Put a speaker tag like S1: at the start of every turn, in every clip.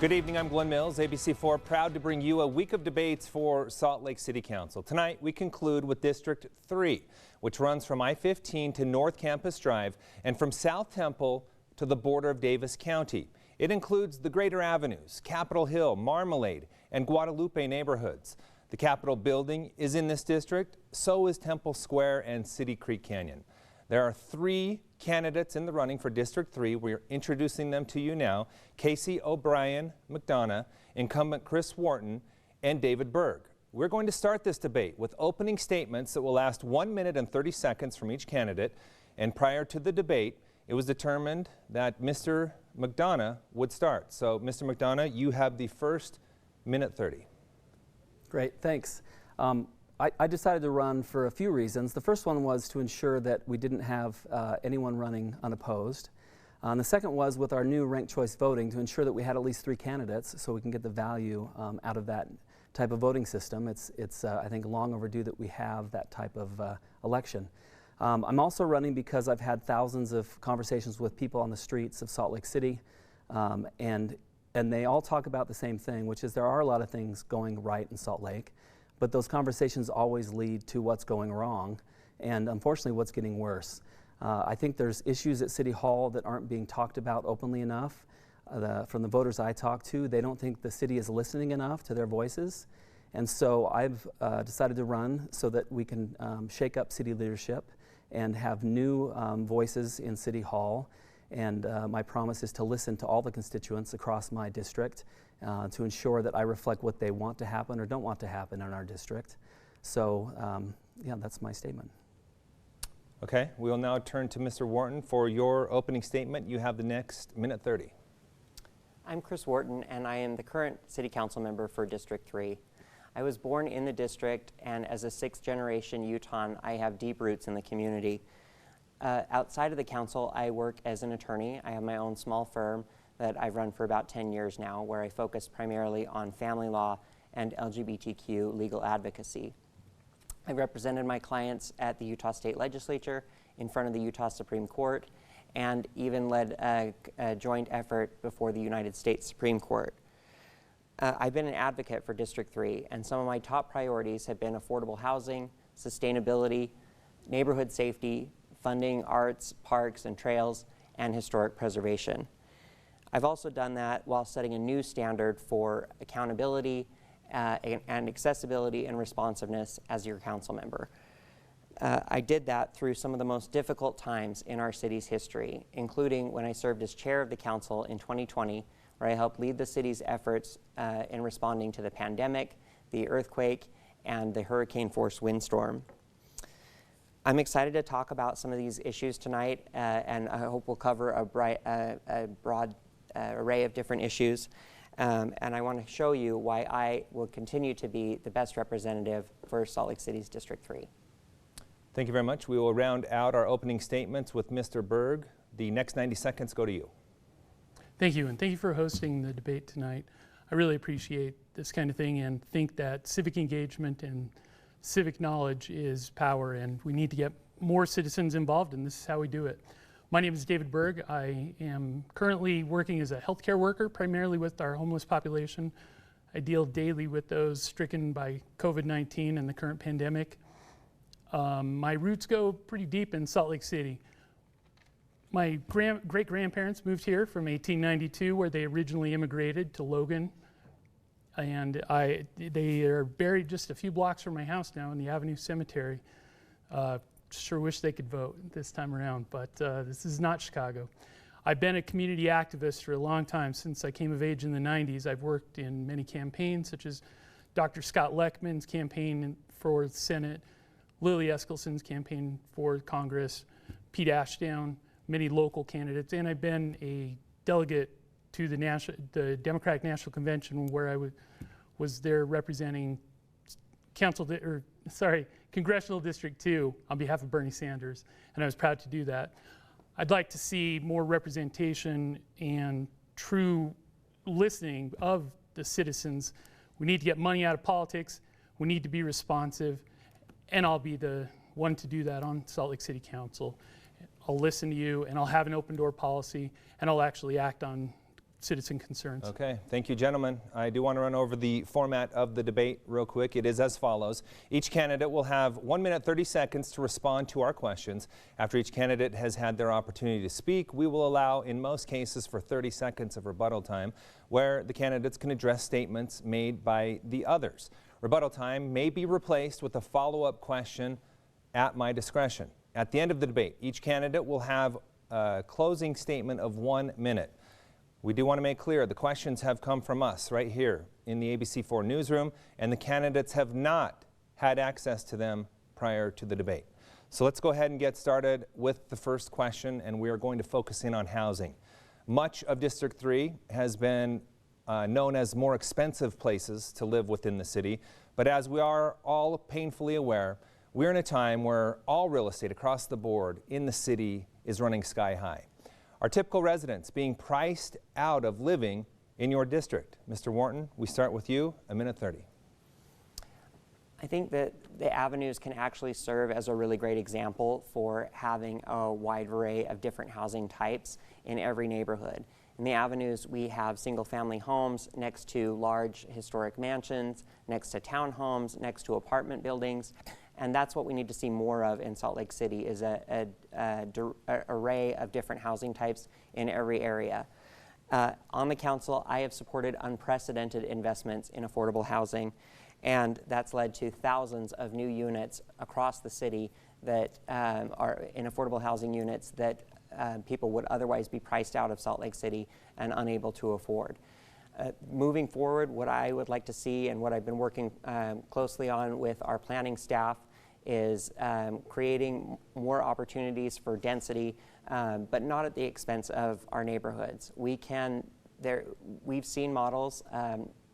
S1: Good evening, I'm Glenn Mills, ABC4, proud to bring you a week of debates for Salt Lake City Council. Tonight, we conclude with District 3, which runs from I-15 to North Campus Drive and from South Temple to the border of Davis County. It includes the Greater Avenues, Capitol Hill, Marmalade, and Guadalupe neighborhoods. The Capitol building is in this district, so is Temple Square and City Creek Canyon. There are 3 candidates in the running for District 3. We're introducing them to you now. Casey O'Brien McDonough, incumbent Chris Wharton, and David Berg. We're going to start this debate with opening statements that will last 1 minute and 30 seconds from each candidate. And prior to the debate, it was determined that Mr. McDonough would start. So, Mr. McDonough, you have the first minute 30.
S2: Great, thanks. I decided to run for a few reasons. The first one was to ensure that we didn't have anyone running unopposed. And the second was with our new ranked choice voting to ensure that we had at least 3 candidates so we can get the value out of that type of voting system. It's I think, long overdue that we have that type of election. I'm also running because I've had thousands of conversations with people on the streets of Salt Lake City, and they all talk about the same thing, which is there are a lot of things going right in Salt Lake. But those conversations always lead to what's going wrong, and unfortunately what's getting worse. I think there's issues at City Hall that aren't being talked about openly enough. From the voters I talk to, they don't think the city is listening enough to their voices. And so I've decided to run so that we can shake up city leadership and have new voices in City Hall. And my promise is to listen to all the constituents across my district to ensure that I reflect what they want to happen or don't want to happen in our district. So, yeah, that's my statement.
S1: Okay, we will now turn to Mr. Wharton for your opening statement. You have the next minute 30.
S3: I'm Chris Wharton, and I am the current City Council member for District 3. I was born in the district, and as a 6th-generation Utahn, I have deep roots in the community. Outside of the council, I work as an attorney. I have my own small firm that I've run for about 10 years now, where I focus primarily on family law and LGBTQ legal advocacy. I represented my clients at the Utah State Legislature, in front of the Utah Supreme Court, and even led a joint effort before the United States Supreme Court. I've been an advocate for District 3, and some of my top priorities have been affordable housing, sustainability, neighborhood safety, funding arts, parks, and trails, and historic preservation. I've also done that while setting a new standard for accountability and accessibility and responsiveness as your council member. I did that through some of the most difficult times in our city's history, including when I served as chair of the council in 2020, where I helped lead the city's efforts in responding to the pandemic, the earthquake, and the hurricane-force windstorm. I'm excited to talk about some of these issues tonight, and I hope we'll cover a broad array of different issues. And I want to show you why I will continue to be the best representative for Salt Lake City's District 3.
S1: Thank you very much. We will round out our opening statements with Mr. Berg. The next 90 seconds go to you.
S4: Thank you, and thank you for hosting the debate tonight. I really appreciate this kind of thing and think that civic engagement and civic knowledge is power, and we need to get more citizens involved, and this is how we do it. My name is David Berg. I am currently working as a healthcare worker, primarily with our homeless population. I deal daily with those stricken by COVID-19 and the current pandemic. My roots go pretty deep in Salt Lake City. My great-grandparents moved here from 1892, where they originally immigrated to Logan. And they are buried just a few blocks from my house now in the Avenue Cemetery. Sure wish they could vote this time around, but this is not Chicago. I've been a community activist for a long time. Since I came of age in the 90s, I've worked in many campaigns, such as Dr. Scott Leckman's campaign for the Senate, Lily Eskelson's campaign for Congress, Pete Ashdown, many local candidates, and I've been a delegate to the Democratic National Convention, where I was there representing Congressional District 2 on behalf of Bernie Sanders, and I was proud to do that. I'd like to see more representation and true listening of the citizens. We need to get money out of politics. We need to be responsive, and I'll be the one to do that on Salt Lake City Council. I'll listen to you, and I'll have an open door policy, and I'll actually act on citizen concerns.
S1: Okay, thank you, gentlemen. I do want to run over the format of the debate real quick. It is as follows. Each candidate will have 1 minute 30 seconds to respond to our questions. After each candidate has had their opportunity to speak, we will allow, in most cases, for 30 seconds of rebuttal time, where the candidates can address statements made by the others. Rebuttal time may be replaced with a follow-up question at my discretion. At the end of the debate, each candidate will have a closing statement of 1 minute. We do want to make clear the questions have come from us right here in the ABC4 newsroom, and the candidates have not had access to them prior to the debate. So let's go ahead and get started with the first question, and we are going to focus in on housing. Much of District 3 has been known as more expensive places to live within the city, but as we are all painfully aware, we're in a time where all real estate across the board in the city is running sky high. Are typical residents being priced out of living in your district? Mr. Wharton, we start with you, 1 minute 30.
S3: I think that the avenues can actually serve as a really great example for having a wide array of different housing types in every neighborhood. In the avenues, we have single-family homes next to large historic mansions, next to townhomes, next to apartment buildings. And that's what we need to see more of in Salt Lake City, is an array of different housing types in every area. On the council, I have supported unprecedented investments in affordable housing, and that's led to thousands of new units across the city that are in affordable housing units that people would otherwise be priced out of Salt Lake City and unable to afford. Moving forward, what I would like to see and what I've been working closely on with our planning staff is creating more opportunities for density, but not at the expense of our neighborhoods. We've seen models,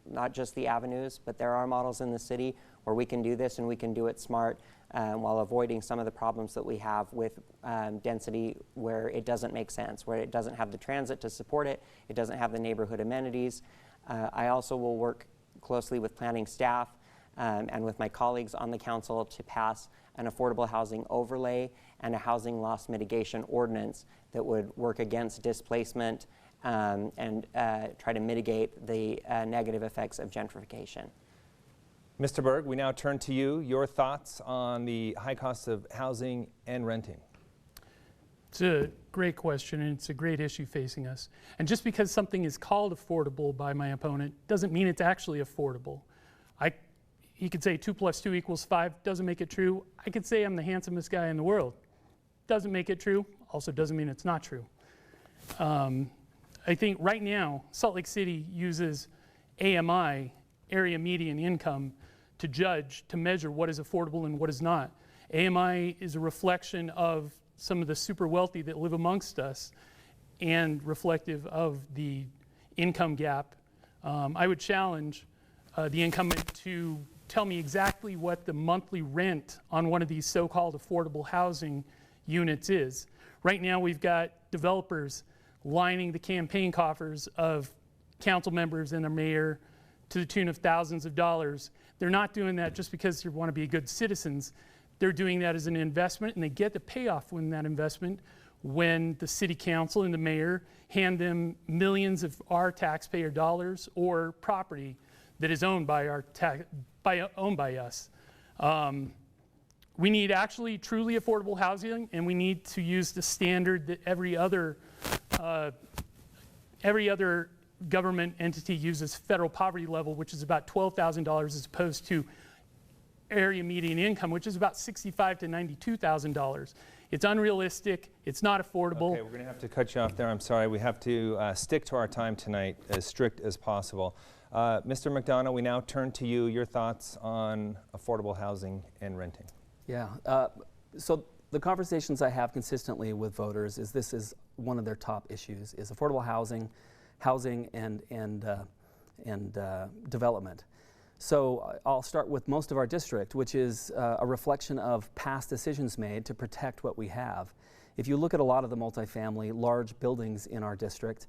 S3: not just the avenues, but there are models in the city where we can do this and we can do it smart while avoiding some of the problems that we have with density where it doesn't make sense, where it doesn't have the transit to support it, it doesn't have the neighborhood amenities. I also will work closely with planning staff and with my colleagues on the council to pass an affordable housing overlay and a housing loss mitigation ordinance that would work against displacement and try to mitigate the negative effects of gentrification.
S1: Mr. Berg, we now turn to you. Your thoughts on the high cost of housing and renting?
S4: It's a great question, and it's a great issue facing us. And just because something is called affordable by my opponent doesn't mean it's actually affordable. He could say 2 + 2 = 5, doesn't make it true. I could say I'm the handsomest guy in the world. Doesn't make it true, also doesn't mean it's not true. I think right now, Salt Lake City uses AMI, area median income, to measure what is affordable and what is not. AMI is a reflection of some of the super wealthy that live amongst us and reflective of the income gap. I would challenge the incumbent to tell me exactly what the monthly rent on one of these so-called affordable housing units is. Right now we've got developers lining the campaign coffers of council members and the mayor to the tune of thousands of dollars. They're not doing that just because they want to be good citizens. They're doing that as an investment, and they get the payoff from that investment when the city council and the mayor hand them millions of our taxpayer dollars or property that is owned by us. We need actually truly affordable housing, and we need to use the standard that every other government entity uses, federal poverty level, which is about $12,000 as opposed to area median income, which is about $65,000 to $92,000. It's unrealistic. It's not affordable.
S1: Okay, we're going to have to cut you off there. I'm sorry. We have to stick to our time tonight, as strict as possible. Mr. McDonough, we now turn to you. Your thoughts on affordable housing and renting? Yeah.
S2: So the conversations I have consistently with voters is this is one of their top issues: is affordable housing and development. So I'll start with most of our district, which is a reflection of past decisions made to protect what we have. If you look at a lot of the multifamily large buildings in our district,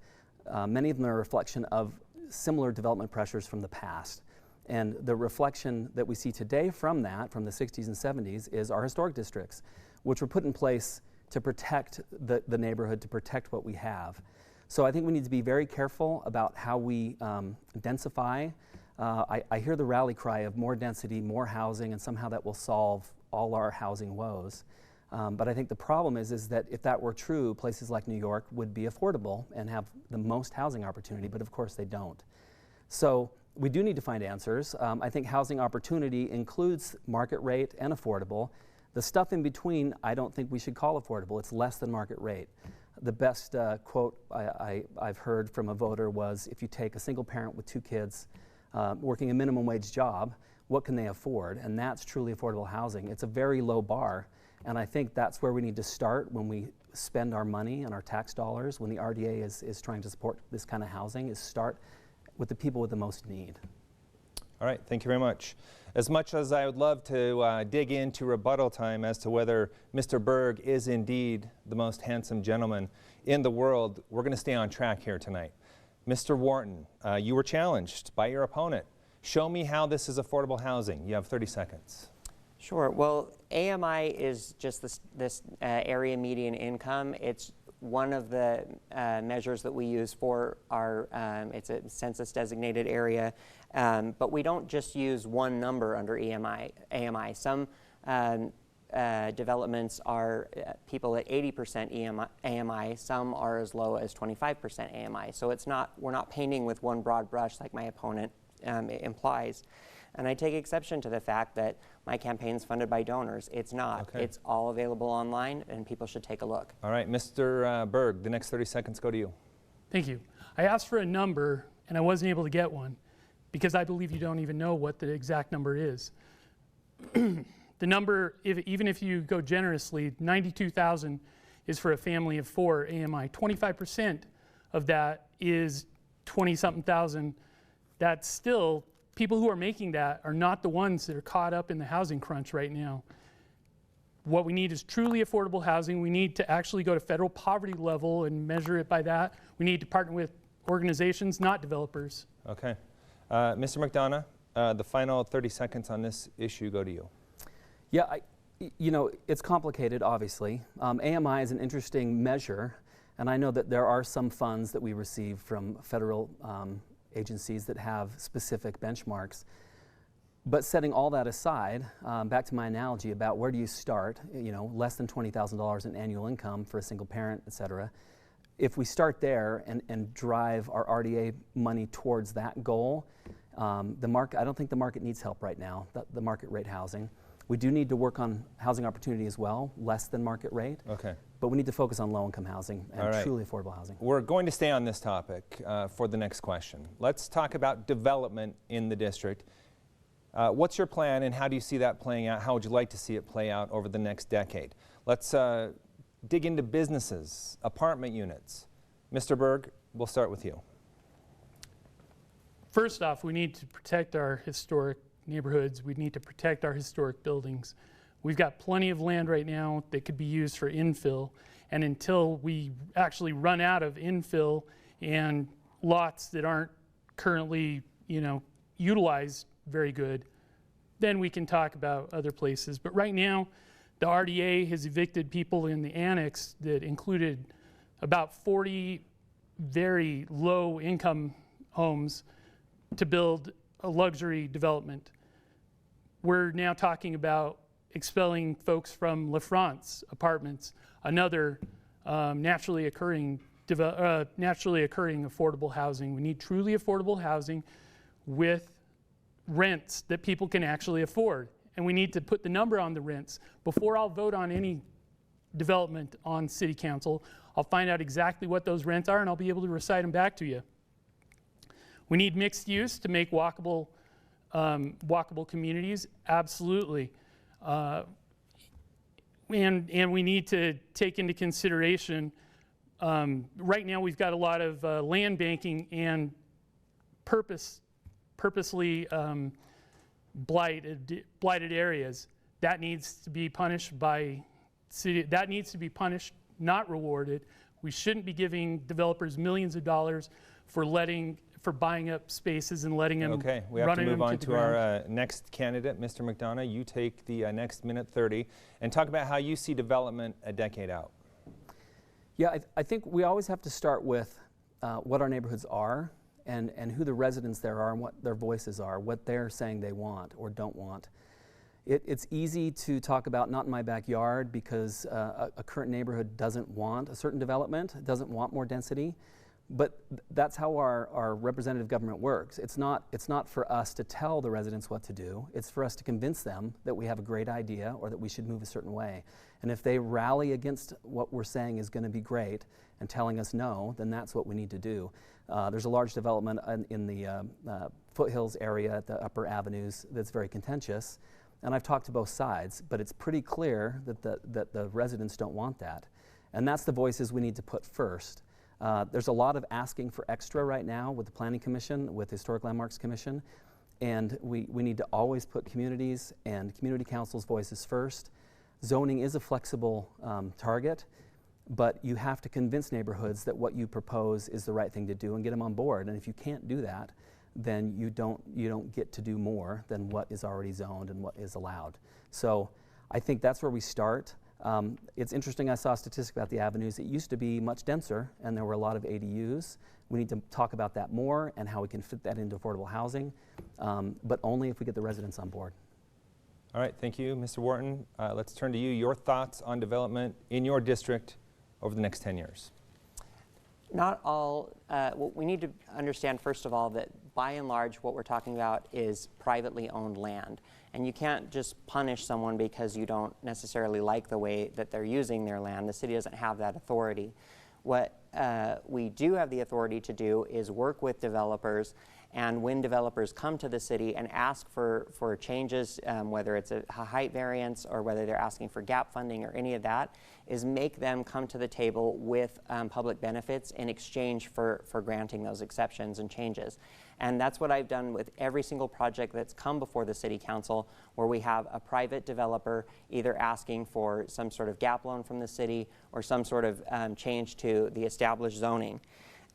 S2: many of them are a reflection of similar development pressures from the past. And the reflection that we see today from that, from the 60s and 70s, is our historic districts, which were put in place to protect the neighborhood, to protect what we have. So I think we need to be very careful about how we densify. I hear the rally cry of more density, more housing, and somehow that will solve all our housing woes. But I think the problem is that if that were true, places like New York would be affordable and have the most housing opportunity, but of course they don't. So we do need to find answers. I think housing opportunity includes market rate and affordable. The stuff in between, I don't think we should call affordable. It's less than market rate. The best quote I've heard from a voter was, if you take a single parent with 2 kids working a minimum wage job, what can they afford? And that's truly affordable housing. It's a very low bar, and I think that's where we need to start when we spend our money and our tax dollars, when the RDA is trying to support this kind of housing, is start with the people with the most need.
S1: All right, thank you very much. As much as I would love to dig into rebuttal time as to whether Mr. Berg is indeed the most handsome gentleman in the world, we're going to stay on track here tonight. Mr. Wharton, you were challenged by your opponent. Show me how this is affordable housing. You have 30 seconds.
S3: Sure. Well, AMI is just this area median income. It's one of the measures that we use for our, it's a census designated area, but we don't just use one number under AMI. Some developments are people at 80% AMI, some are as low as 25% AMI. So it's not, we're not painting with one broad brush like my opponent implies. And I take exception to the fact that my campaign's funded by donors. It's not. Okay. It's all available online, and people should take a look.
S1: All right, Mr. Berg, the next 30 seconds go to you.
S4: Thank you. I asked for a number, and I wasn't able to get one because I believe you don't even know what the exact number is. The number, even if you go generously, 92,000 is for a family of 4 AMI. 25% of that is 20-something thousand. That's still, people who are making that are not the ones that are caught up in the housing crunch right now. What we need is truly affordable housing. We need to actually go to federal poverty level and measure it by that. We need to partner with organizations, not developers.
S1: Okay. Mr. McDonough, the final 30 seconds on this issue go to you.
S2: Yeah, you know, it's complicated, obviously. AMI is an interesting measure, and I know that there are some funds that we receive from federal agencies that have specific benchmarks. But setting all that aside, back to my analogy about where do you start, you know, less than $20,000 in annual income for a single parent, et cetera. If we start there and drive our RDA money towards that goal, I don't think the market needs help right now, the market rate housing. We do need to work on housing opportunity as well, less than market rate. Okay. But we need to focus on low-income housing and truly affordable housing.
S1: We're going to stay on this topic for the next question. Let's talk about development in the district. What's your plan, and how do you see that playing out? How would you like to see it play out over the next decade? Let's dig into businesses, apartment units. Mr. Berg, we'll start with you.
S4: First off, we need to protect our historic neighborhoods. We need to protect our historic buildings. We've got plenty of land right now that could be used for infill, and until we actually run out of infill and lots that aren't currently, you know, utilized very good, then we can talk about other places. But right now, the RDA has evicted people in the annex that included about 40 very low income homes to build a luxury development. We're now talking about expelling folks from La France apartments, another naturally occurring affordable housing. We need truly affordable housing with rents that people can actually afford. And we need to put the number on the rents. Before I'll vote on any development on City Council, I'll find out exactly what those rents are, and I'll be able to recite them back to you. We need mixed use to make walkable communities, absolutely. And we need to take into consideration, right now we've got a lot of land banking and purposely blighted areas. That needs to be punished by city, that needs to be punished, not rewarded. We shouldn't be giving developers millions of dollars for buying up spaces and letting them.
S1: Okay, we have to move on to our next candidate, Mr. McDonough. You take the next minute 30 and talk about how you see development a decade out.
S2: Yeah, I think we always have to start with what our neighborhoods are and who the residents there are and what their voices are, what they're saying they want or don't want. It's easy to talk about not in my backyard because a current neighborhood doesn't want a certain development, doesn't want more density, but that's how our representative government works. It's not for us to tell the residents what to do, it's for us to convince them that we have a great idea or that we should move a certain way. And if they rally against what we're saying is going to be great and telling us no, then that's what we need to do. There's a large development in the foothills area at the upper avenues that's very contentious. And I've talked to both sides, but it's pretty clear that the residents don't want that. And that's the voices we need to put first. There's a lot of asking for extra right now with the Planning Commission, with the Historic Landmarks Commission, and we need to always put communities and community councils' voices first. Zoning is a flexible target, but you have to convince neighborhoods that what you propose is the right thing to do and get them on board. And if you can't do that, then you don't get to do more than what is already zoned and what is allowed. So I think that's where we start. It's interesting, I saw a statistic about the avenues. It used to be much denser and there were a lot of ADUs. We need to talk about that more and how we can fit that into affordable housing, but only if we get the residents on board.
S1: All right, thank you, Mr. Wharton. Let's turn to you. Your thoughts on development in your district over the next 10 years.
S3: Not all, we need to understand first of all that by and large what we're talking about is privately owned land. And you can't just punish someone because you don't necessarily like the way that they're using their land. The city doesn't have that authority. What we do have the authority to do is work with developers, and when developers come to the city and ask for changes, whether it's a height variance or whether they're asking for gap funding or any of that, is make them come to the table with public benefits in exchange for granting those exceptions and changes. And that's what I've done with every single project that's come before the City Council, where we have a private developer either asking for some sort of gap loan from the city or some sort of change to the established zoning.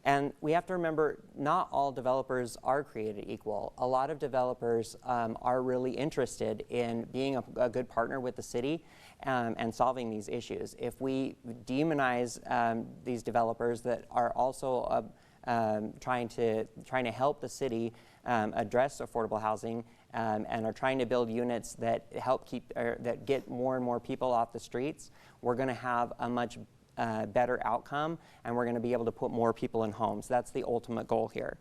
S3: And we have to remember, not all developers are created equal. A lot of developers are really interested in being a good partner with the city and solving these issues. If we demonize these developers that are also trying to help the city address affordable housing and are trying to build units that help that get more and more people off the streets, we're going to have a much better outcome, and we're going to be able to put more people in homes. That's the ultimate goal here.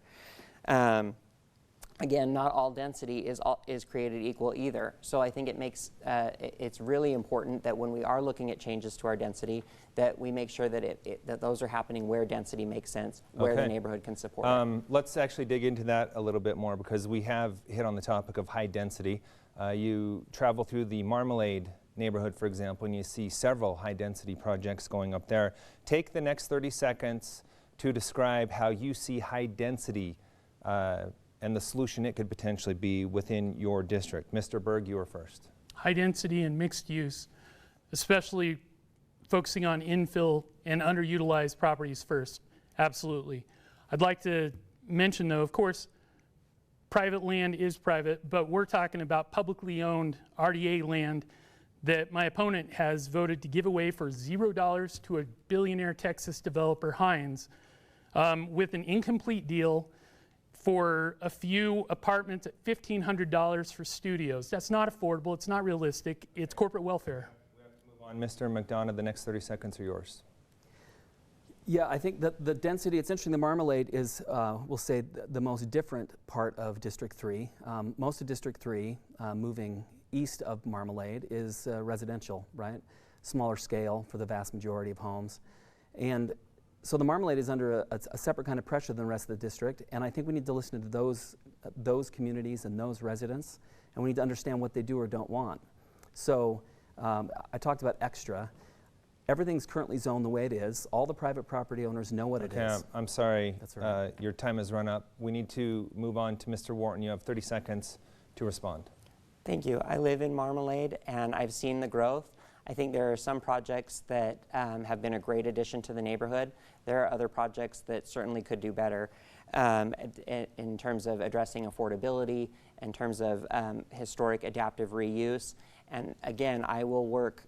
S3: Again, not all density is created equal either. So I think it makes it's really important that when we are looking at changes to our density, that we make sure that that those are happening where density makes sense, where the neighborhood can support it.
S1: Let's actually dig into that a little bit more, because we have hit on the topic of high density. You travel through the Marmalade neighborhood, for example, and you see several high-density projects going up there. Take the next 30 seconds to describe how you see high density and the solution it could potentially be within your district. Mr. Berg, you are first.
S4: High density and mixed use, especially focusing on infill and underutilized properties first. Absolutely. I'd like to mention, though, of course, private land is private, but we're talking about publicly owned RDA land that my opponent has voted to give away for $0 to a billionaire Texas developer, Hines, with an incomplete deal for a few apartments at $1,500 for studios. That's not affordable, it's not realistic, it's corporate welfare.
S1: We have to move on. Mr. McDonough, the next 30 seconds are yours.
S2: Yeah, I think that the density, it's interesting, the Marmalade is, we'll say, the most different part of District 3. Most of District 3, moving east of Marmalade, is residential, right? Smaller scale for the vast majority of homes. And so the Marmalade is under a separate kind of pressure than the rest of the district, and I think we need to listen to those communities and those residents, and we need to understand what they do or don't want. So I talked about extra. Everything's currently zoned the way it is. All the private property owners know what it is.
S1: I'm sorry,
S2: That's all right.
S1: Your time has run up. We need to move on to Mr. Wharton. You have 30 seconds to respond.
S3: Thank you. I live in Marmalade, and I've seen the growth. I think there are some projects that have been a great addition to the neighborhood. There are other projects that certainly could do better in terms of addressing affordability, in terms of historic adaptive reuse. And again, I will work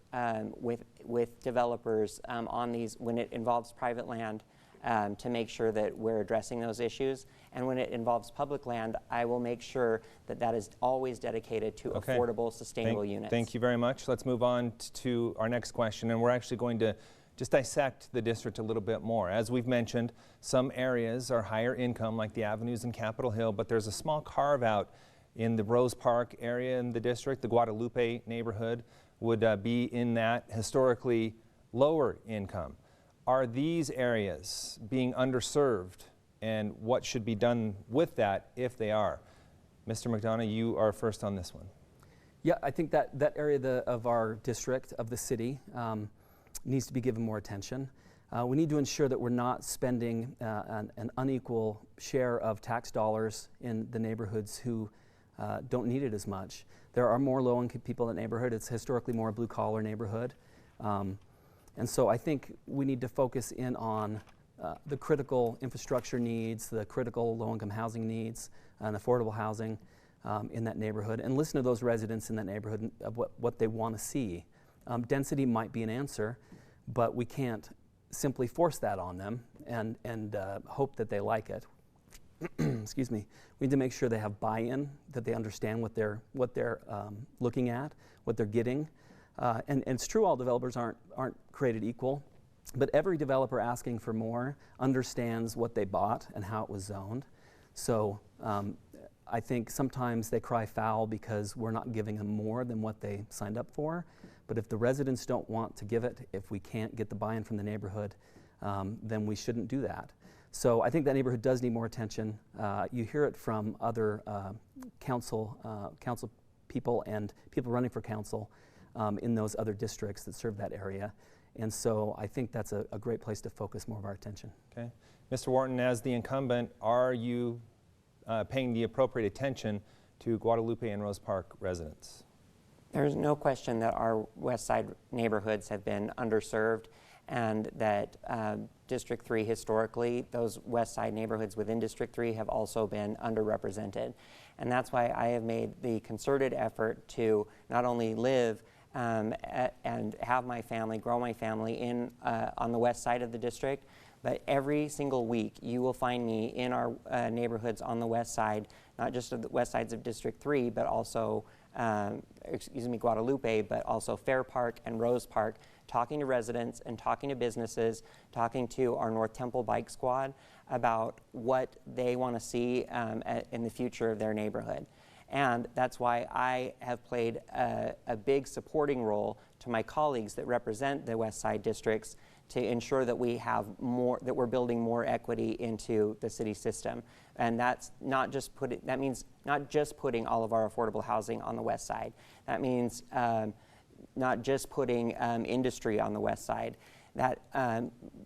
S3: with developers on these when it involves private land to make sure that we're addressing those issues. And when it involves public land, I will make sure that that is always dedicated to affordable, sustainable units.
S1: Thank you very much. Let's move on to our next question, and we're actually going to just dissect the district a little bit more. As we've mentioned, some areas are higher income, like the avenues in Capitol Hill, but there's a small carve out in the Rose Park area in the district. The Guadalupe neighborhood would be in that historically lower income. Are these areas being underserved, and what should be done with that if they are? Mr. McDonough, you are first on this one.
S2: Yeah, I think that area of our district, of the city, needs to be given more attention. We need to ensure that we're not spending an unequal share of tax dollars in the neighborhoods who don't need it as much. There are more low-income people in the neighborhood. It's historically more a blue-collar neighborhood. And so I think we need to focus in on the critical infrastructure needs, the critical low-income housing needs, and affordable housing in that neighborhood, and listen to those residents in that neighborhood of what they want to see. Density might be an answer, but we can't simply force that on them and hope that they like it. Excuse me. We need to make sure they have buy-in, that they understand what they're looking at, what they're getting. And it's true all developers aren't created equal, but every developer asking for more understands what they bought and how it was zoned. So I think sometimes they cry foul because we're not giving them more than what they signed up for. But if the residents don't want to give it, if we can't get the buy-in from the neighborhood, then we shouldn't do that. So I think that neighborhood does need more attention. You hear it from other council people and people running for council in those other districts that serve that area. And so I think that's a great place to focus more of our attention. Okay.
S1: Mr. Wharton, as the incumbent, are you paying the appropriate attention to Guadalupe and Rose Park residents?
S3: There's no question that our West Side neighborhoods have been underserved, and that District 3 historically, those West Side neighborhoods within District 3 have also been underrepresented. And that's why I have made the concerted effort to not only live and have my family, grow my family on the west side of the district, but every single week you will find me in our neighborhoods on the west side, not just of the west sides of District 3, but also Guadalupe, but also Fair Park and Rose Park, talking to residents and talking to businesses, talking to our North Temple Bike Squad about what they want to see in the future of their neighborhood. And that's why I have played a big supporting role to my colleagues that represent the West Side districts to ensure that we have more, that we're building more equity into the city system. And that's not just that means not just putting all of our affordable housing on the west side. That means not just putting industry on the west side. That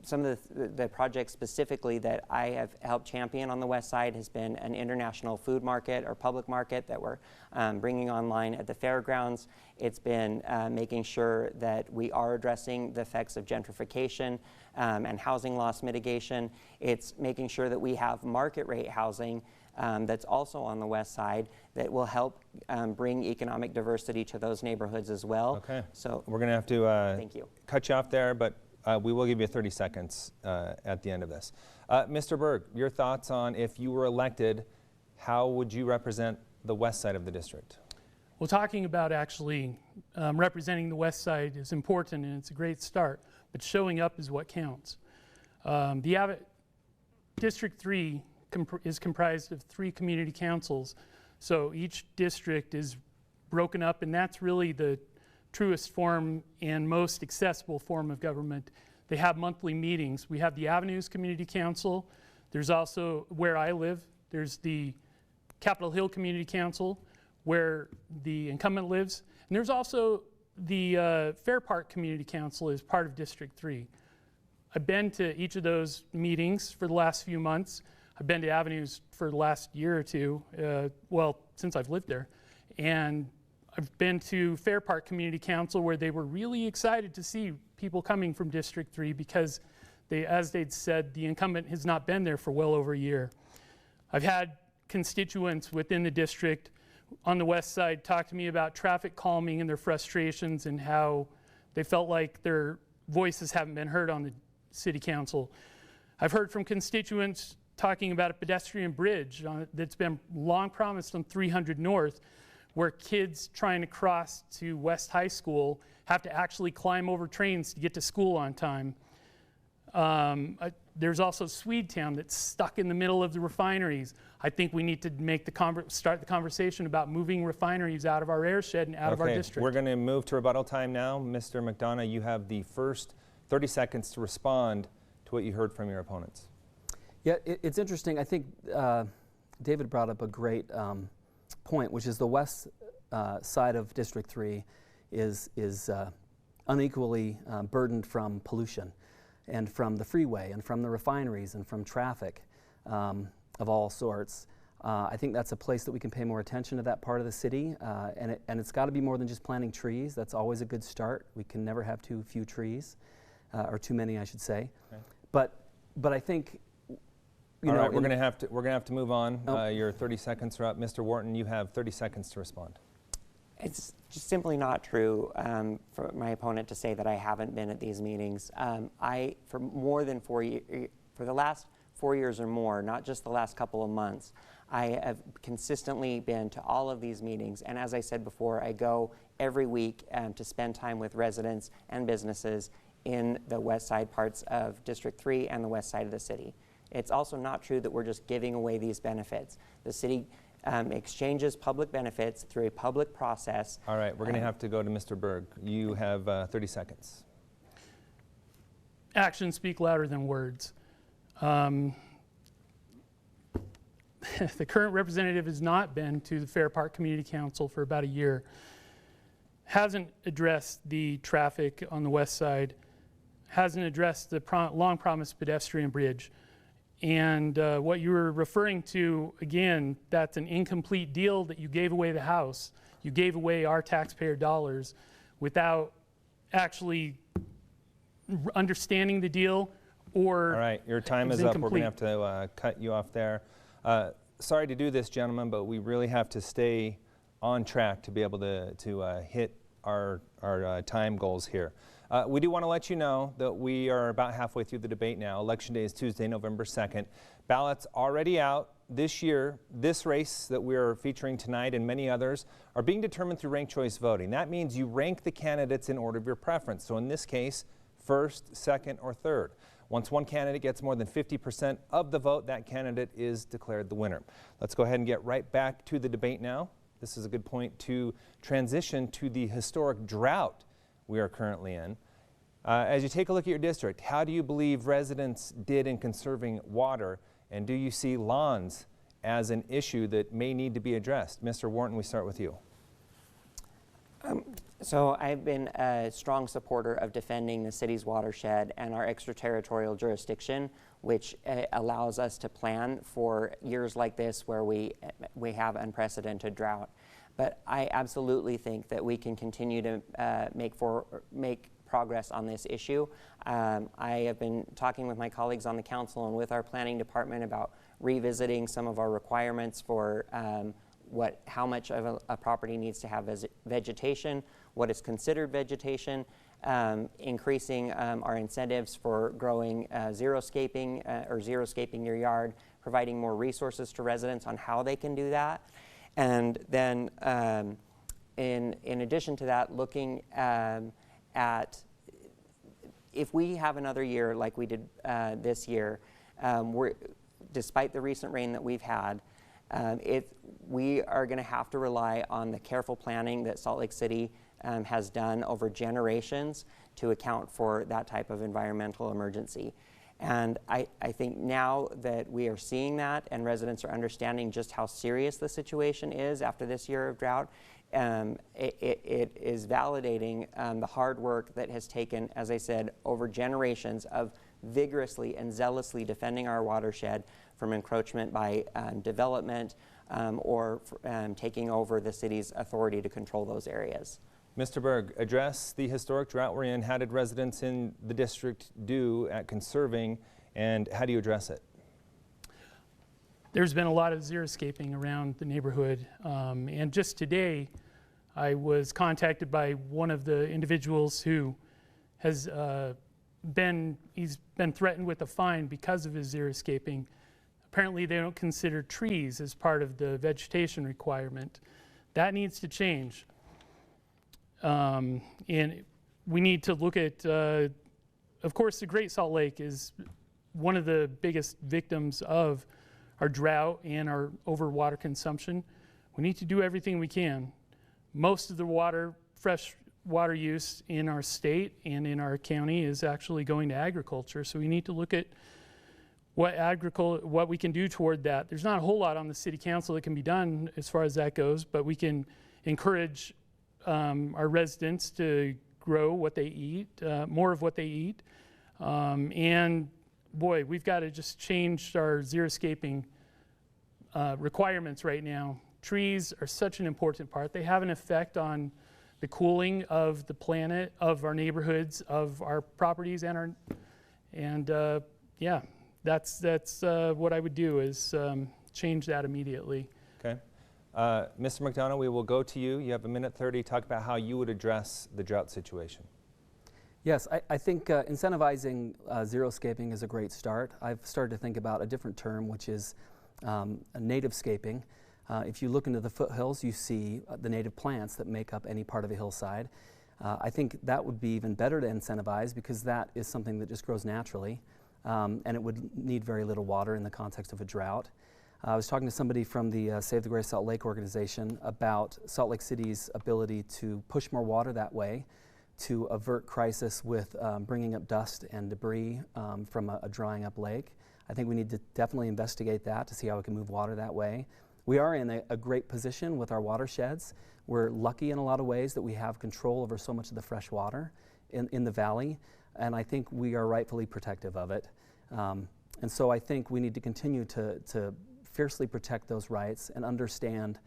S3: some of the projects specifically that I have helped champion on the west side has been an international food market or public market that we're bringing online at the fairgrounds. It's been making sure that we are addressing the effects of gentrification and housing loss mitigation. It's making sure that we have market rate housing that's also on the west side that will help bring economic diversity to those neighborhoods as well.
S1: Okay.
S3: So
S1: we're going to have to
S3: thank you.
S1: Cut you off there, but we will give you 30 seconds at the end of this. Mr. Berg, your thoughts on if you were elected, how would you represent the west side of the district?
S4: Well, talking about actually representing the west side is important, and it's a great start, but showing up is what counts. District 3 is comprised of 3 community councils, so each district is broken up, and that's really the truest form and most accessible form of government. They have monthly meetings. We have the Avenues Community Council. There's also, where I live, there's the Capitol Hill Community Council, where the incumbent lives. And there's also the Fair Park Community Council as part of District 3. I've been to each of those meetings for the last few months. I've been to Avenues for the last year or two, well, since I've lived there. And I've been to Fair Park Community Council, where they were really excited to see people coming from District 3 because as they'd said, the incumbent has not been there for well over a year. I've had constituents within the district on the west side talk to me about traffic calming and their frustrations and how they felt like their voices haven't been heard on the city council. I've heard from constituents talking about a pedestrian bridge that's been long promised on 300 North, where kids trying to cross to West High School have to actually climb over trains to get to school on time. There's also Swedetown that's stuck in the middle of the refineries. I think we need to start the conversation about moving refineries out of our airshed and out of our district.
S1: We're going to move to rebuttal time now. Mr. McDonough, you have the first 30 seconds to respond to what you heard from your opponents.
S2: Yeah, it's interesting. I think David brought up a great point, which is the west side of District 3 is unequally burdened from pollution and from the freeway and from the refineries and from traffic of all sorts. I think that's a place that we can pay more attention to that part of the city, and it's got to be more than just planting trees. That's always a good start. We can never have too few trees, or too many, I should say. Okay. But I think,
S1: all right, we're gonna have to move on. Your 30 seconds are up. Mr. Wharton, you have 30 seconds to respond.
S3: It's just simply not true for my opponent to say that I haven't been at these meetings. For more than 4 years, for the last 4 years or more, not just the last couple of months, I have consistently been to all of these meetings. And as I said before, I go every week to spend time with residents and businesses in the west side parts of District 3 and the west side of the city. It's also not true that we're just giving away these benefits. The city exchanges public benefits through a public process.
S1: All right, we're going to have to go to Mr. Berg. You have 30 seconds.
S4: Actions speak louder than words. The current representative has not been to the Fair Park Community Council for about a year, hasn't addressed the traffic on the west side, hasn't addressed the long promised pedestrian bridge. And what you were referring to, again, that's an incomplete deal that you gave away the House. You gave away our taxpayer dollars without actually understanding the deal or...
S1: All right, your time is up. We're going to have to cut you off there. Sorry to do this, gentlemen, but we really have to stay on track to be able to hit our time goals here. We do want to let you know that we are about halfway through the debate now. Election Day is Tuesday, November 2nd. Ballots already out. This year, this race that we are featuring tonight and many others are being determined through ranked choice voting. That means you rank the candidates in order of your preference. So in this case, first, second, or third. Once one candidate gets more than 50% of the vote, that candidate is declared the winner. Let's go ahead and get right back to the debate now. This is a good point to transition to the historic drought we are currently in. As you take a look at your district, how do you believe residents did in conserving water, and do you see lawns as an issue that may need to be addressed? Mr. Wharton, we start with you.
S3: So I've been a strong supporter of defending the city's watershed and our extraterritorial jurisdiction, which allows us to plan for years like this where we have unprecedented drought. But I absolutely think that we can continue to make progress on this issue. I have been talking with my colleagues on the council and with our planning department about revisiting some of our requirements for how much of a property needs to have vegetation, what is considered vegetation, increasing our incentives for growing xeriscaping or xeriscaping your yard, providing more resources to residents on how they can do that. And then in addition to that, looking at if we have another year like we did this year, despite the recent rain that we've had, we are going to have to rely on the careful planning that Salt Lake City has done over generations to account for that type of environmental emergency. And I think now that we are seeing that and residents are understanding just how serious the situation is after this year of drought, it is validating the hard work that has taken, as I said, over generations of vigorously and zealously defending our watershed from encroachment by development or taking over the city's authority to control those areas.
S1: Mr. Berg, address the historic drought we're in. How did residents in the district do at conserving, and how do you address it?
S4: There's been a lot of xeriscaping around the neighborhood, and just today I was contacted by one of the individuals who has he's been threatened with a fine because of his xeriscaping. Apparently they don't consider trees as part of the vegetation requirement. That needs to change. And we need to look at, of course, the Great Salt Lake is one of the biggest victims of our drought and our overwater consumption. We need to do everything we can. Most of the fresh water use in our state and in our county is actually going to agriculture, so we need to look at what we can do toward that. There's not a whole lot on the city council that can be done as far as that goes, but we can encourage our residents to grow what they eat, more of what they eat. And boy, we've got to just change our xeriscaping requirements right now. Trees are such an important part. They have an effect on the cooling of the planet, of our neighborhoods, of our properties, and yeah, that's what I would do is change that immediately.
S1: Okay. Mr. McDonough, we will go to you. You have a minute 30. Talk about how you would address the drought situation.
S2: Yes, I think incentivizing xeriscaping is a great start. I've started to think about a different term, which is nativescaping. If you look into the foothills, you see the native plants that make up any part of a hillside. I think that would be even better to incentivize because that is something that just grows naturally, and it would need very little water in the context of a drought. I was talking to somebody from the Save the Great Salt Lake organization about Salt Lake City's ability to push more water that way to avert crisis with bringing up dust and debris from a drying up lake. I think we need to definitely investigate that to see how we can move water that way. We are in a great position with our watersheds. We're lucky in a lot of ways that we have control over so much of the fresh water in the valley, and I think we are rightfully protective of it. And so I think we need to continue to fiercely protect those rights and understand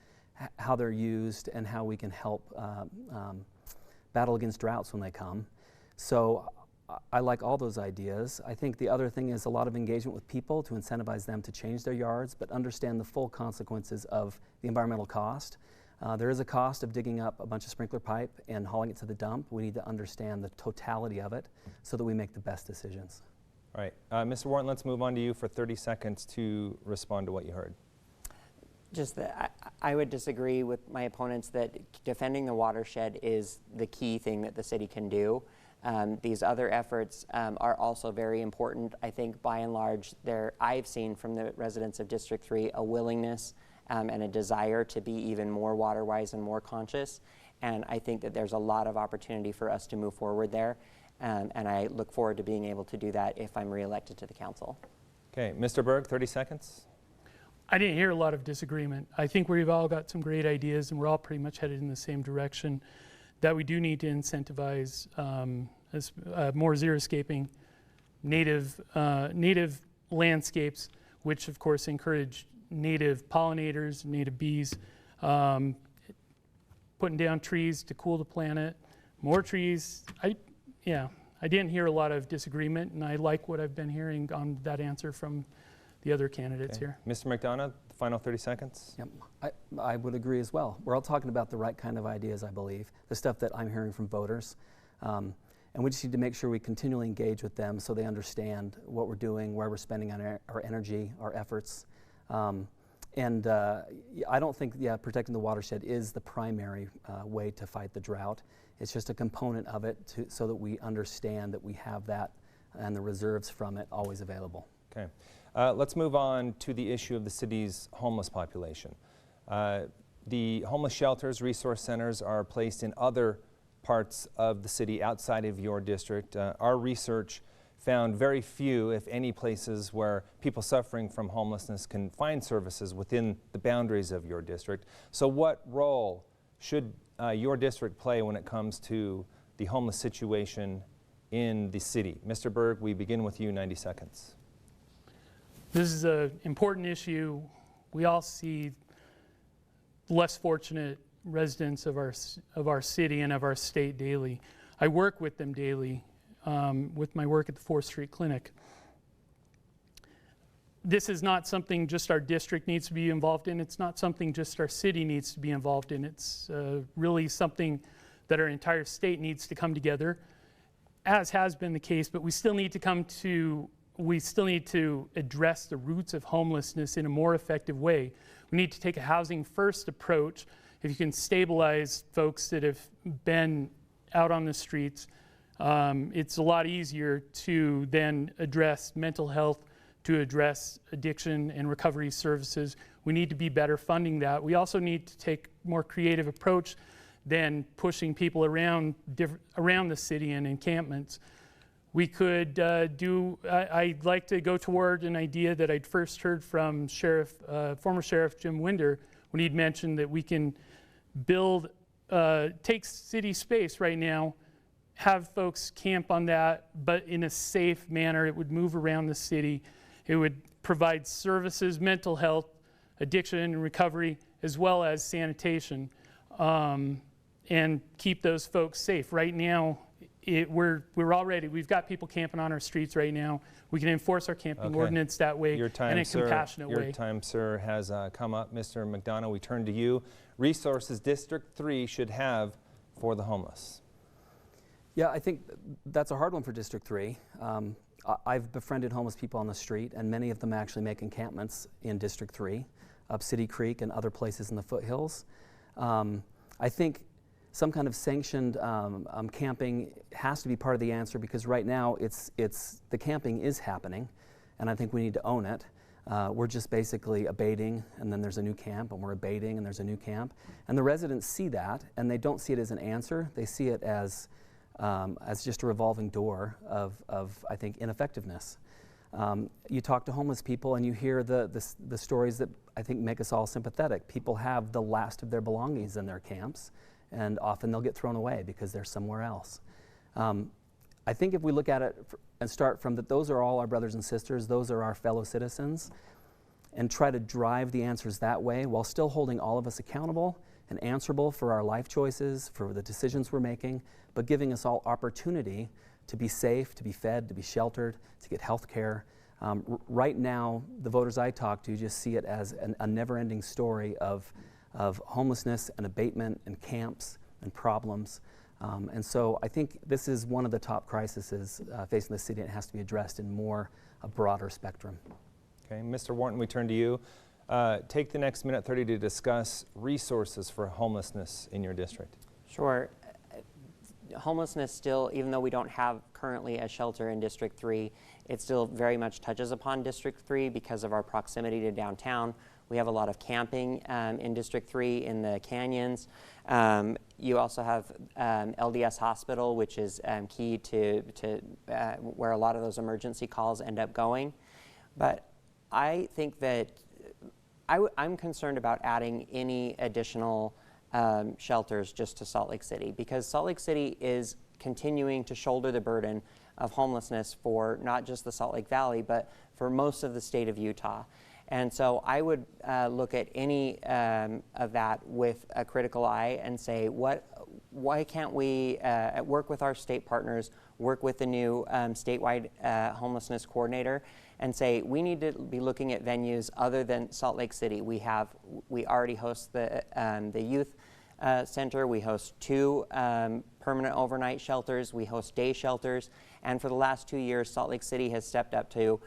S2: how they're used and how we can help battle against droughts when they come. So I like all those ideas. I think the other thing is a lot of engagement with people to incentivize them to change their yards, but understand the full consequences of the environmental cost. There is a cost of digging up a bunch of sprinkler pipe and hauling it to the dump. We need to understand the totality of it so that we make the best decisions.
S1: All right. Mr. Wharton, let's move on to you for 30 seconds to respond to what you heard.
S3: Just that I would disagree with my opponents that defending the watershed is the key thing that the city can do. These other efforts are also very important. I think by and large, I've seen from the residents of District 3 a willingness and a desire to be even more water-wise and more conscious. And I think that there's a lot of opportunity for us to move forward there. And I look forward to being able to do that if I'm reelected to the council. Okay,
S1: Mr. Berg, 30 seconds.
S4: I didn't hear a lot of disagreement. I think we've all got some great ideas and we're all pretty much headed in the same direction, that we do need to incentivize more xeriscaping, native landscapes, which of course encourage native pollinators, native bees, putting down trees to cool the planet, more trees. I didn't hear a lot of disagreement, and I like what I've been hearing on that answer from the other candidates here.
S1: Mr. McDonough, final 30 seconds.
S2: Yep. I would agree as well. We're all talking about the right kind of ideas, I believe, the stuff that I'm hearing from voters. And we just need to make sure we continually engage with them so they understand what we're doing, where we're spending on our energy, our efforts. And I don't think, protecting the watershed is the primary way to fight the drought. It's just a component of it so that we understand that we have that and the reserves from it always available.
S1: Okay. Let's move on to the issue of the city's homeless population. The homeless shelters, resource centers are placed in other parts of the city outside of your district. Our research found very few, if any, places where people suffering from homelessness can find services within the boundaries of your district. So what role should your district play when it comes to the homeless situation in the city? Mr. Berg, we begin with you, 90 seconds.
S4: This is an important issue. We all see less fortunate residents of our city and of our state daily. I work with them daily with my work at the 4th Street Clinic. This is not something just our district needs to be involved in. It's not something just our city needs to be involved in. It's really something that our entire state needs to come together as has been the case, but we still need to address the roots of homelessness in a more effective way. We need to take a housing first approach. If you can stabilize folks that have been out on the streets, it's a lot easier to then address mental health, to address addiction and recovery services. We need to be better funding that. We also need to take a more creative approach than pushing people around the city in encampments. We could I'd like to go toward an idea that I'd first heard from former Sheriff Jim Winder when he'd mentioned that we can take city space right now, have folks camp on that, but in a safe manner. It would move around the city. It would provide services, mental health, addiction and recovery, as well as sanitation, and keep those folks safe. Right now, we've got people camping on our streets right now. We can enforce our camping ordinance that way in a compassionate way.
S1: Your time, sir, has come up. Mr. McDonough, we turn to you. Resources District 3 should have for the homeless.
S2: Yeah, I think that's a hard one for District 3. I've befriended homeless people on the street, and many of them actually make encampments in District 3, up City Creek and other places in the foothills. I think some kind of sanctioned camping has to be part of the answer, because right now the camping is happening, and I think we need to own it. We're just basically abating, and then there's a new camp, and we're abating, and there's a new camp. And the residents see that, and they don't see it as an answer. They see it as just a revolving door of I think, ineffectiveness. You talk to homeless people, and you hear the stories that I think make us all sympathetic. People have the last of their belongings in their camps, and often they'll get thrown away because they're somewhere else. I think if we look at it and start from that, those are all our brothers and sisters, those are our fellow citizens, and try to drive the answers that way while still holding all of us accountable and answerable for our life choices, for the decisions we're making, but giving us all opportunity to be safe, to be fed, to be sheltered, to get health care. Right now, the voters I talk to just see it as a never-ending story of homelessness and abatement and camps and problems. And so I think this is one of the top crises facing the city, and it has to be addressed in a broader spectrum.
S1: Okay, Mr. Wharton, we turn to you. Take the next minute 30 to discuss resources for homelessness in your district.
S3: Sure. Homelessness still, even though we don't have currently a shelter in District 3, it still very much touches upon District 3 because of our proximity to downtown. We have a lot of camping in District 3 in the canyons. You also have LDS Hospital, which is key to where a lot of those emergency calls end up going. But I think that I'm concerned about adding any additional shelters just to Salt Lake City, because Salt Lake City is continuing to shoulder the burden of homelessness for not just the Salt Lake Valley, but for most of the state of Utah. And so I would look at any of that with a critical eye and say, why can't we work with our state partners, work with the new statewide homelessness coordinator, and say we need to be looking at venues other than Salt Lake City. We already host the youth center. We host 2 permanent overnight shelters. We host day shelters. And for the last 2 years, Salt Lake City has stepped up to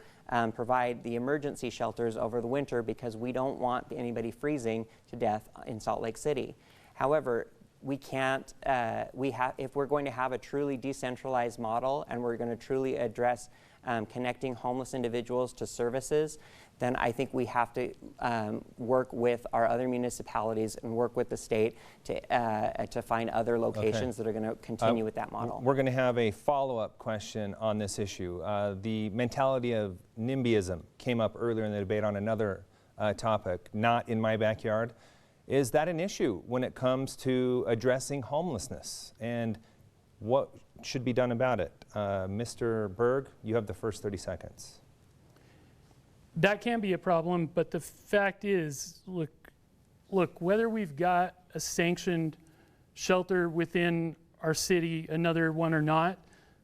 S3: provide the emergency shelters over the winter, because we don't want anybody freezing to death in Salt Lake City. However, we can't, if we're going to have a truly decentralized model and we're going to truly address connecting homeless individuals to services, then I think we have to work with our other municipalities and work with the state to find other locations that are going to continue with that model.
S1: We're going to have a follow-up question on this issue. The mentality of NIMBYism came up earlier in the debate on another topic, not in my backyard. Is that an issue when it comes to addressing homelessness, and what should be done about it? Mr. Berg, you have the first 30 seconds.
S4: That can be a problem, but the fact is, look, whether we've got a sanctioned shelter within our city, another one or not,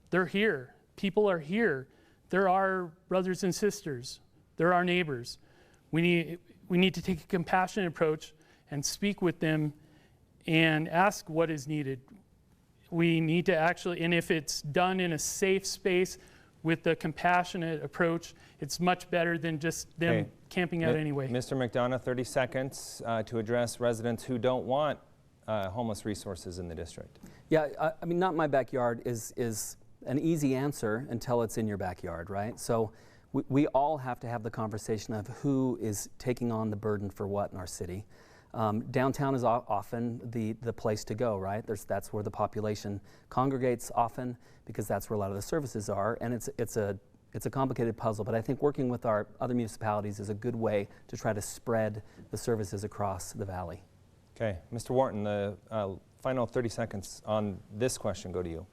S4: they're here. People are here. They're our brothers and sisters. They're our neighbors. We need to take a compassionate approach and speak with them and ask what is needed. we need to actually, and if it's done in a safe space with a compassionate approach, it's much better than just them camping out anyway.
S1: Mr. McDonough, 30 seconds to address residents who don't want homeless resources in the district.
S2: Yeah, I mean, not my backyard is an easy answer until it's in your backyard, right? So we all have to have the conversation of who is taking on the burden for what in our city. Downtown is often the place to go, right? That's where the population congregates often because that's where a lot of the services are, and it's a complicated puzzle, but I think working with our other municipalities is a good way to try to spread the services across the valley.
S1: Okay, Mr. Wharton, the final 30 seconds on this question go to you.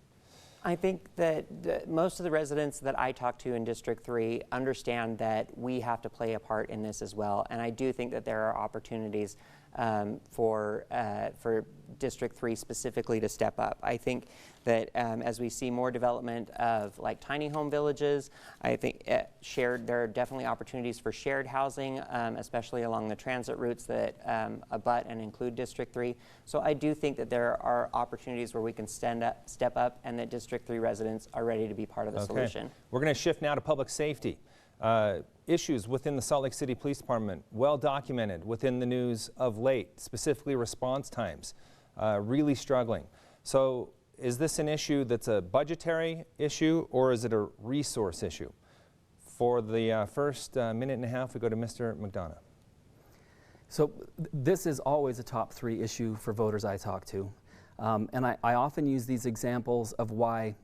S3: I think that most of the residents that I talk to in District 3 understand that we have to play a part in this as well, and I do think that there are opportunities for District 3 specifically to step up. I think that as we see more development of like tiny home villages, I think there are definitely opportunities for shared housing, especially along the transit routes that abut and include District 3. So I do think that there are opportunities where we can step up, and that District 3 residents are ready to be part of the solution.
S1: We're going to shift now to public safety. Issues within the Salt Lake City Police Department, well documented within the news of late, specifically response times, really struggling. So is this an issue that's a budgetary issue, or is it a resource issue? For the first minute and a half, we go to Mr. McDonough.
S2: So this is always a top 3 issue for voters I talk to. And I often use these examples of why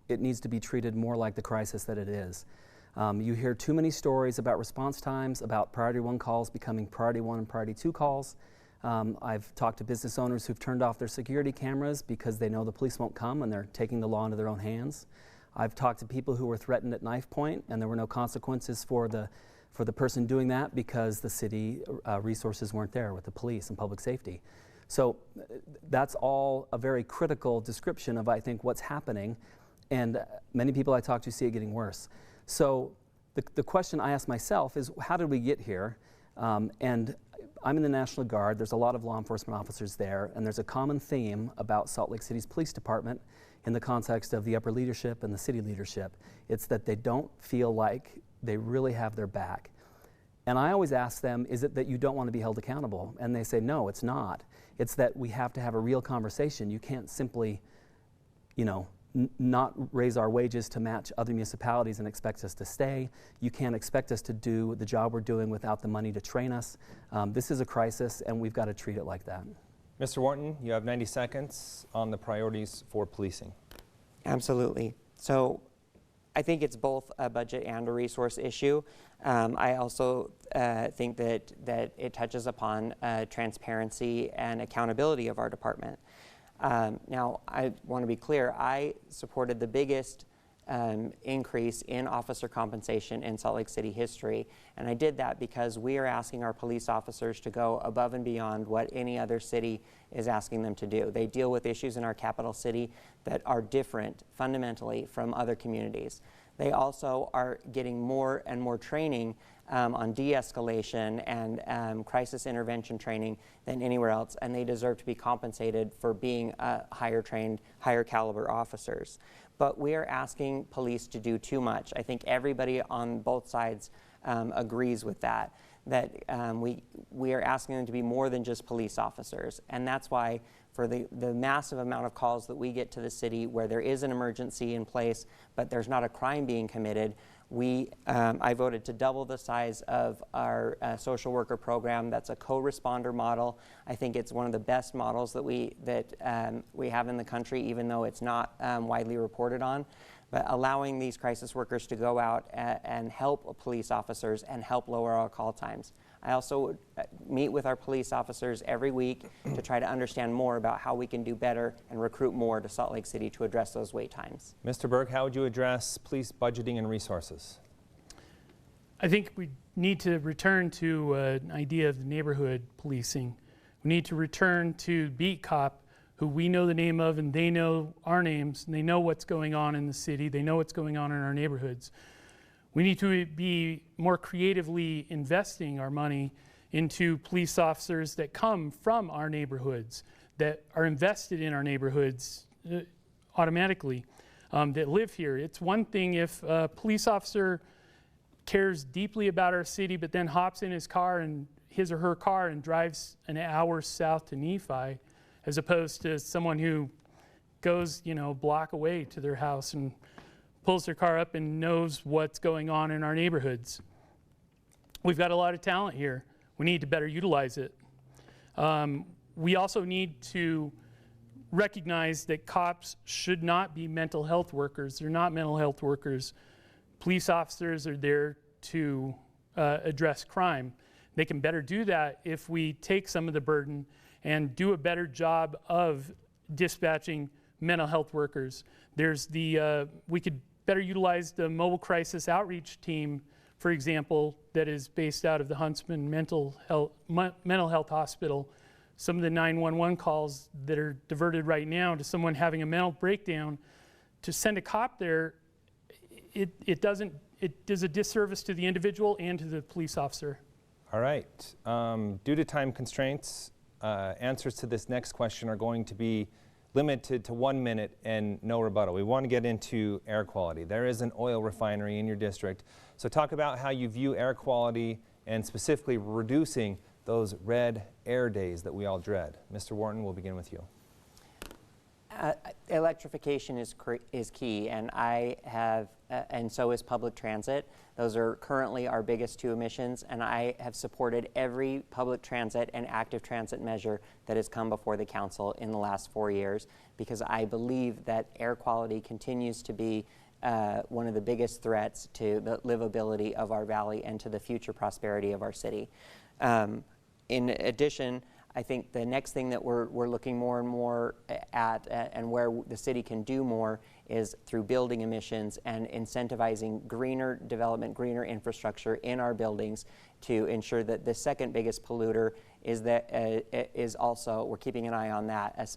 S2: it needs to be treated more like the crisis that it is. You hear too many stories about response times, about priority 1 calls becoming priority 1 and priority 2 calls. I've talked to business owners who've turned off their security cameras because they know the police won't come and they're taking the law into their own hands. I've talked to people who were threatened at knife point and there were no consequences for the person doing that because the city resources weren't there with the police and public safety. So that's all a very critical description of, I think, what's happening, and many people I talk to see it getting worse. So the question I ask myself is, how did we get here? And I'm in the National Guard. There's a lot of law enforcement officers there, and there's a common theme about Salt Lake City's police department in the context of the upper leadership and the city leadership. It's that they don't feel like they really have their back. And I always ask them, is it that you don't want to be held accountable? And they say, no, it's not. It's that we have to have a real conversation. You can't simply, not raise our wages to match other municipalities and expect us to stay. You can't expect us to do the job we're doing without the money to train us. This is a crisis, and we've got to treat it like that.
S1: Mr. Wharton, you have 90 seconds on the priorities for policing.
S3: Absolutely. So I think it's both a budget and a resource issue. I also think that it touches upon transparency and accountability of our department. Now, I want to be clear, I supported the biggest increase in officer compensation in Salt Lake City history, and I did that because we are asking our police officers to go above and beyond what any other city is asking them to do. They deal with issues in our capital city that are different fundamentally from other communities. They also are getting more and more training on de-escalation and crisis intervention training than anywhere else, and they deserve to be compensated for being higher trained, higher caliber officers. But we are asking police to do too much. I think everybody on both sides agrees with that we are asking them to be more than just police officers, and that's why for the massive amount of calls that we get to the city where there is an emergency in place but there's not a crime being committed, I voted to double the size of our social worker program. That's a co-responder model. I think it's one of the best models that we have in the country, even though it's not widely reported on. But allowing these crisis workers to go out and help police officers and help lower our call times. I also meet with our police officers every week to try to understand more about how we can do better and recruit more to Salt Lake City to address those wait times.
S1: Mr. Berg, how would you address police budgeting and resources?
S4: I think we need to return to an idea of neighborhood policing. We need to return to beat cop, who we know the name of and they know our names, and they know what's going on in the city, they know what's going on in our neighborhoods. We need to be more creatively investing our money into police officers that come from our neighborhoods, that are invested in our neighborhoods automatically that live here. It's one thing if a police officer cares deeply about our city, but then hops in his or her car and drives an hour south to Nephi, as opposed to someone who goes, a block away to their house and pulls their car up and knows what's going on in our neighborhoods. We've got a lot of talent here. We need to better utilize it. We also need to recognize that cops should not be mental health workers. They're not mental health workers. Police officers are there to address crime. They can better do that if we take some of the burden and do a better job of dispatching mental health workers. We could better utilize the mobile crisis outreach team, for example, that is based out of the Huntsman Mental Health Hospital. Some of the 911 calls that are diverted right now to someone having a mental breakdown, to send a cop there, it does a disservice to the individual and to the police officer.
S1: All right. Due to time constraints, answers to this next question are going to be limited to 1 minute and no rebuttal. We want to get into air quality. There is an oil refinery in your district. So talk about how you view air quality and specifically reducing those red air days that we all dread. Mr. Wharton, we'll begin with you.
S3: Electrification is key, and and so is public transit. Those are currently our biggest two emissions, and I have supported every public transit and active transit measure that has come before the council in the last 4 years, because I believe that air quality continues to be one of the biggest threats to the livability of our valley and to the future prosperity of our city. In addition, I think the next thing that we're looking more and more at and where the city can do more is through building emissions and incentivizing greener development, greener infrastructure in our buildings to ensure that the second biggest polluter is also, we're keeping an eye on that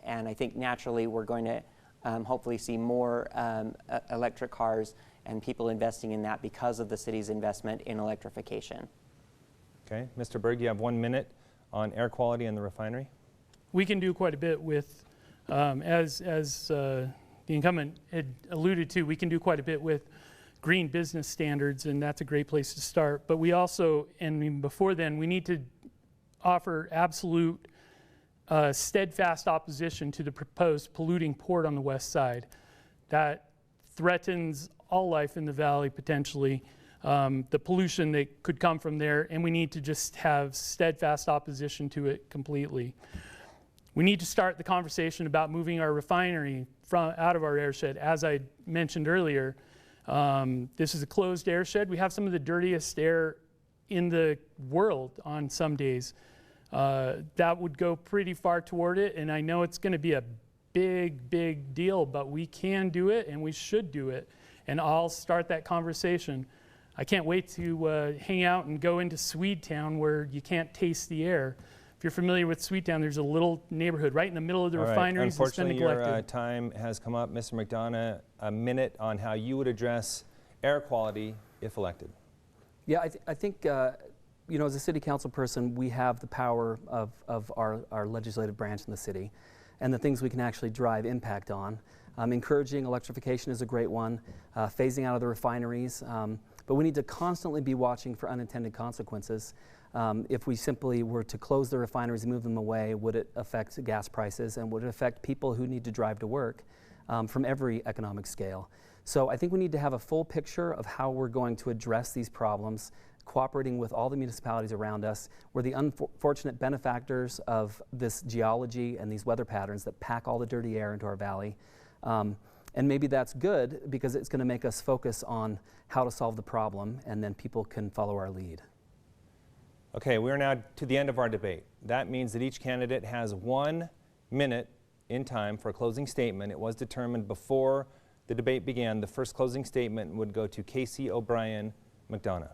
S3: and I think naturally we're going to hopefully see more electric cars and people investing in that because of the city's investment in electrification.
S1: Okay, Mr. Berg, you have 1 minute on air quality and the refinery.
S4: We can do quite a bit with, as the incumbent had alluded to, we can do quite a bit with green business standards, and that's a great place to start. But we also, and before then, we need to offer absolute steadfast opposition to the proposed polluting port on the west side. That threatens all life in the valley potentially. The pollution that could come from there, and we need to just have steadfast opposition to it completely. We need to start the conversation about moving our refinery out of our airshed. As I mentioned earlier, this is a closed airshed. We have some of the dirtiest air in the world on some days. That would go pretty far toward it, and I know it's going to be a big deal, but we can do it, and we should do it, and I'll start that conversation. I can't wait to hang out and go into Swedetown where you can't taste the air. If you're familiar with Swedetown, there's a little neighborhood right in the middle of the refineries that's been neglected.
S1: Unfortunately, your time has come up. Mr. McDonough, a minute on how you would address air quality if elected.
S2: Yeah, I think, as a city council person, we have the power of our legislative branch in the city and the things we can actually drive impact on. Encouraging electrification is a great one, phasing out of the refineries. But we need to constantly be watching for unintended consequences. If we simply were to close the refineries and move them away, would it affect gas prices and would it affect people who need to drive to work from every economic scale? So I think we need to have a full picture of how we're going to address these problems, cooperating with all the municipalities around us. We're the unfortunate benefactors of this geology and these weather patterns that pack all the dirty air into our valley. And maybe that's good because it's going to make us focus on how to solve the problem, and then people can follow our lead.
S1: Okay, we're now to the end of our debate. That means that each candidate has 1 minute in time for a closing statement. It was determined before the debate began. The first closing statement would go to Casey O'Brien McDonough.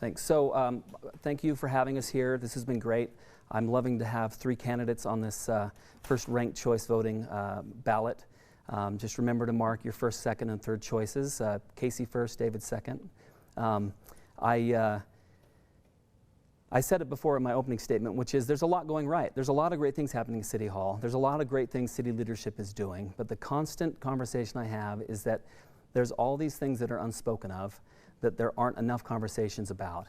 S2: Thanks. So thank you for having us here. This has been great. I'm loving to have 3 candidates on this first ranked choice voting ballot. Just remember to mark your first, second, and third choices. Casey first, David second. I said it before in my opening statement, which is there's a lot going right. There's a lot of great things happening at City Hall. There's a lot of great things city leadership is doing. But the constant conversation I have is that there's all these things that are unspoken of, that there aren't enough conversations about.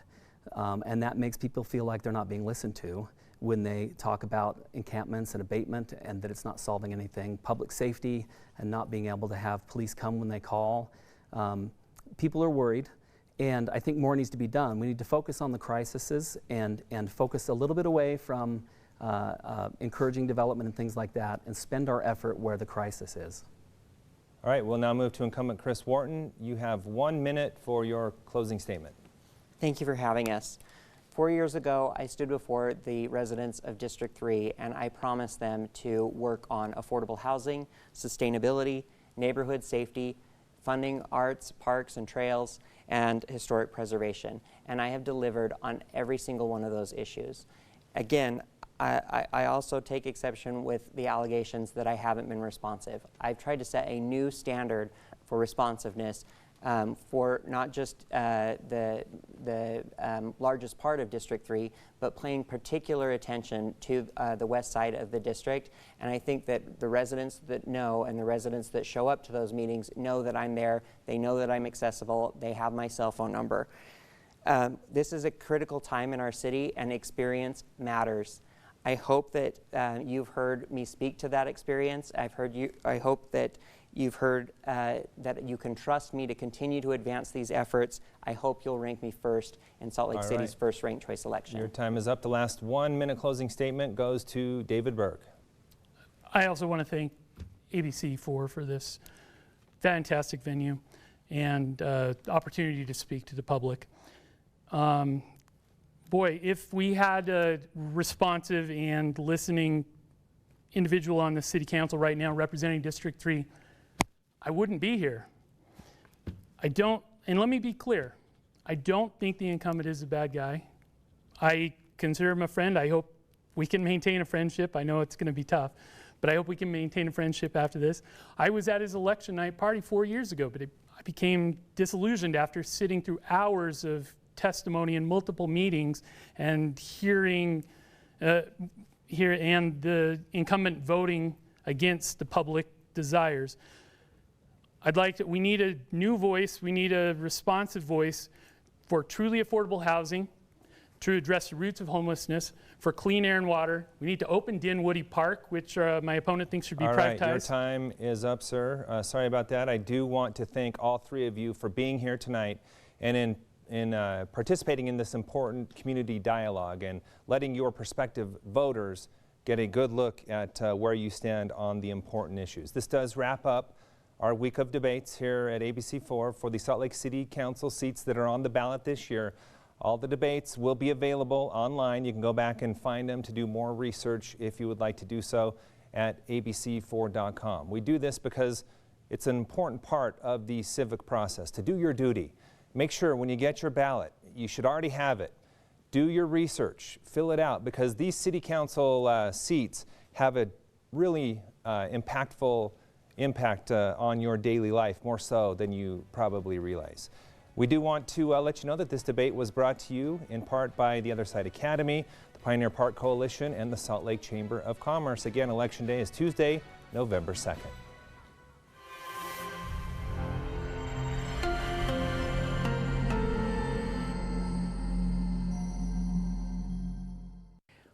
S2: And that makes people feel like they're not being listened to when they talk about encampments and abatement, and that it's not solving anything. Public safety and not being able to have police come when they call. People are worried. And I think more needs to be done. We need to focus on the crises and focus a little bit away from encouraging development and things like that, and spend our effort where the crisis is.
S1: All right, we'll now move to incumbent Chris Wharton. You have 1 minute for your closing statement.
S3: Thank you for having us. 4 years ago, I stood before the residents of District 3 and I promised them to work on affordable housing, sustainability, neighborhood safety, funding arts, parks and trails, and historic preservation. And I have delivered on every single one of those issues. Again, I also take exception with the allegations that I haven't been responsive. I've tried to set a new standard for responsiveness for not just the largest part of District 3, but paying particular attention to the west side of the district. And I think that the residents that know and the residents that show up to those meetings know that I'm there, they know that I'm accessible, they have my cell phone number. This is a critical time in our city and experience matters. I hope that you've heard me speak to that experience. I hope that you've heard that you can trust me to continue to advance these efforts. I hope you'll rank me first in Salt Lake City's first ranked choice election.
S1: Your time is up. The last 1 minute closing statement goes to David Berg.
S4: I also want to thank ABC4 for this fantastic venue and opportunity to speak to the public. Boy, if we had a responsive and listening individual on the city council right now representing District 3, I wouldn't be here. And let me be clear, I don't think the incumbent is a bad guy. I consider him a friend. I hope we can maintain a friendship. I know it's going to be tough, but I hope we can maintain a friendship after this. I was at his election night party 4 years ago, but I became disillusioned after sitting through hours of testimony in multiple meetings and hearing and the incumbent voting against the public desires. We need a new voice, we need a responsive voice for truly affordable housing, to address the roots of homelessness, for clean air and water. We need to open Dinwoody Park, which my opponent thinks should be privatized.
S1: All right, your time is up, sir. Sorry about that. I do want to thank all three of you for being here tonight and in participating in this important community dialogue and letting your prospective voters get a good look at where you stand on the important issues. This does wrap up our week of debates here at ABC4 for the Salt Lake City Council seats that are on the ballot this year. All the debates will be available online. You can go back and find them to do more research if you would like to do so at abc4.com. We do this because it's an important part of the civic process, to do your duty. Make sure when you get your ballot, you should already have it. Do your research, fill it out, because these city council seats have a really impactful impact on your daily life, more so than you probably realize. We do want to let you know that this debate was brought to you in part by the Other Side Academy, the Pioneer Park Coalition, and the Salt Lake Chamber of Commerce. Again, Election Day is Tuesday, November 2nd.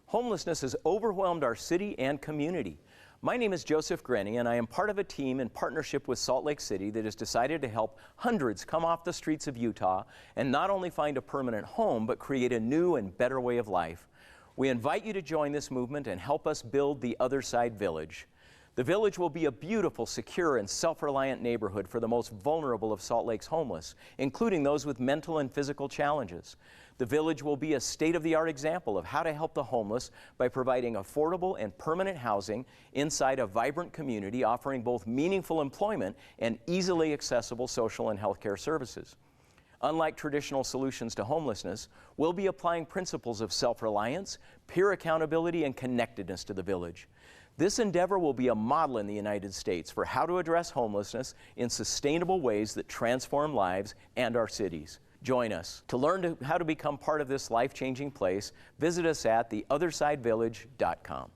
S5: Homelessness has overwhelmed our city and community. My name is Joseph Grenny, and I am part of a team in partnership with Salt Lake City that has decided to help hundreds come off the streets of Utah and not only find a permanent home, but create a new and better way of life. We invite you to join this movement and help us build the Other Side Village. The Village will be a beautiful, secure, and self-reliant neighborhood for the most vulnerable of Salt Lake's homeless, including those with mental and physical challenges. The Village will be a state-of-the-art example of how to help the homeless by providing affordable and permanent housing inside a vibrant community offering both meaningful employment and easily accessible social and healthcare services. Unlike traditional solutions to homelessness, we'll be applying principles of self-reliance, peer accountability, and connectedness to the Village. This endeavor will be a model in the United States for how to address homelessness in sustainable ways that transform lives and our cities. Join us. To learn how to become part of this life-changing place, visit us at theothersidevillage.com.